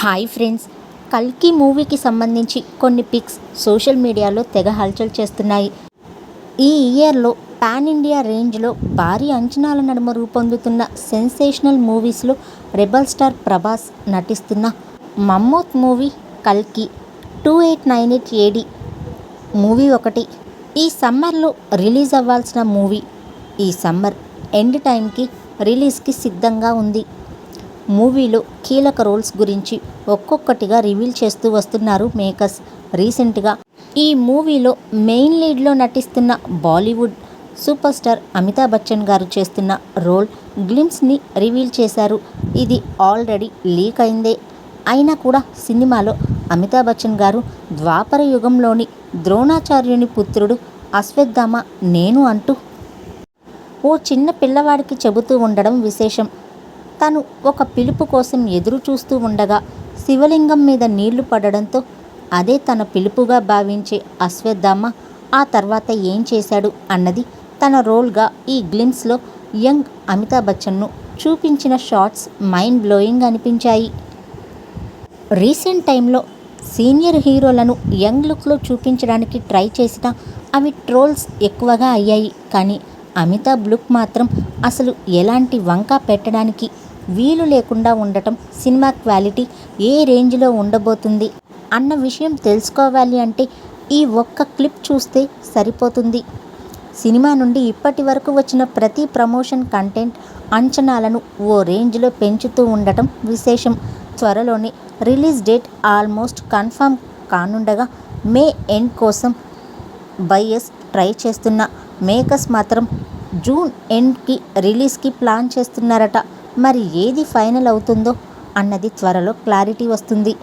Hi friends, కల్కి మూవీకి సంబంధించి కొన్ని పిక్స్ సోషల్ మీడియాలో తెగ హల్చల్ చేస్తున్నాయి. ఈ ఇయర్లో పాన్ ఇండియా రేంజ్లో భారీ అంచనాల నడుమ రూపొందుతున్న సెన్సేషనల్ మూవీస్లో రెబల్ స్టార్ ప్రభాస్ నటిస్తున్న మమ్మూత్ మూవీ కల్కి 2898 AD మూవీ ఒకటి. ఈ సమ్మర్లో రిలీజ్ అవ్వాల్సిన మూవీ ఈ సమ్మర్ ఎండ్ టైంకి రిలీజ్కి సిద్ధంగా ఉంది. మూవీలో కీలక రోల్స్ గురించి ఒక్కొక్కటిగా రివీల్ చేస్తూ వస్తున్నారు మేకర్స్. రీసెంట్గా ఈ మూవీలో మెయిన్ లీడ్లో నటిస్తున్న బాలీవుడ్ సూపర్ స్టార్ అమితాబ్ బచ్చన్ గారు చేస్తున్న రోల్ గ్లిమ్స్ని రివీల్ చేశారు. ఇది ఆల్రెడీ లీక్ అయిందే. అయినా కూడా సినిమాలో అమితాబ్ బచ్చన్ గారు ద్వాపర యుగంలోని ద్రోణాచార్యుని పుత్రుడు అశ్వత్థామ నేను అంటూ ఓ చిన్న పిల్లవాడికి చెబుతూ ఉండడం విశేషం. తను ఒక పిలుపు కోసం ఎదురు చూస్తూ ఉండగా శివలింగం మీద నీళ్లు పడడంతో అదే తన పిలుపుగా భావించే అశ్వత్థామ ఆ తర్వాత ఏం చేశాడు అన్నది తన రోల్గా ఈ గ్లిమ్స్లో యంగ్ అమితాబ్ బచ్చన్ను చూపించిన షాట్స్ మైండ్ బ్లోయింగ్ అనిపించాయి. రీసెంట్ టైంలో సీనియర్ హీరోలను యంగ్ లుక్లో చూపించడానికి ట్రై చేసినా అవి ట్రోల్స్ ఎక్కువగా అయ్యాయి. కానీ అమితాబ్ లుక్ మాత్రం అసలు ఎలాంటి వంక పెట్టడానికి వీలు లేకుండా ఉండటం సినిమా క్వాలిటీ ఏ రేంజ్లో ఉండబోతుంది అన్న విషయం తెలుసుకోవాలి అంటే ఈ ఒక్క క్లిప్ చూస్తే సరిపోతుంది. సినిమా నుండి ఇప్పటి వరకు వచ్చిన ప్రతి ప్రమోషన్ కంటెంట్ అంచనాలను ఓ రేంజ్లో పెంచుతూ ఉండటం విశేషం. త్వరలోనే రిలీజ్ డేట్ ఆల్మోస్ట్ కన్ఫర్మ్ కానుండగా మే ఎండ్ కోసం బయ్యర్స్ ట్రై చేస్తున్న మేకర్స్ మాత్రం జూన్ ఎండ్కి రిలీజ్కి ప్లాన్ చేస్తున్నారట. మరి ఏది ఫైనల్ అవుతుందో అన్నది త్వరలో క్లారిటీ వస్తుంది.